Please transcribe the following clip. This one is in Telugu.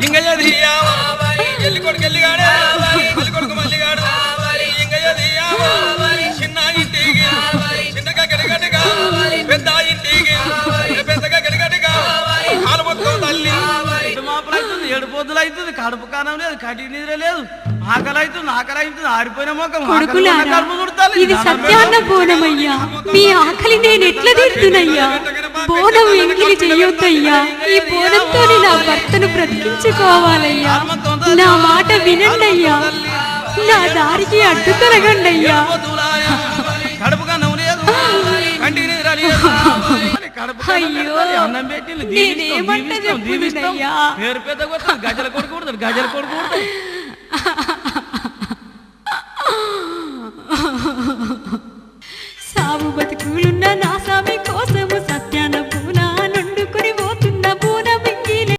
ఇంక ఎల్లి కొడుకు ఎల్లిగాడే మల్లి కొడుకు మల్లిగాడు ఇంక చిన్న ఇంటికి చిన్నగా గడిగడిగా పెద్ద ఇంటికి పెద్దగా గడిగడిగా కాలు మొత్తం తల్లి మాపలైతుంది 7 పొద్దులు అవుతుంది కడుపు కానం లేదు కటి నిద్ర లేదు ఆకలి అవుతుంది ఆరిపోయిన మొక్కం ఇది సత్యాన్న బోనమయ్యా మీ ఆకలి నేను ఎట్లా తీర్తునయ్యా బోనం ఎంగిలి చెయ్యొద్దయ్యా ఈ బోనంతో నా భర్తను బ్రతికించుకోవాలయ్యా నా మాట వినండయ్యా నా దారికి అడ్డు తొలగండయ్యా అయ్యో నేనేమంట చెప్పుదయ్యా గజల కొడుకూడదు సాగు బతుకులున్న నా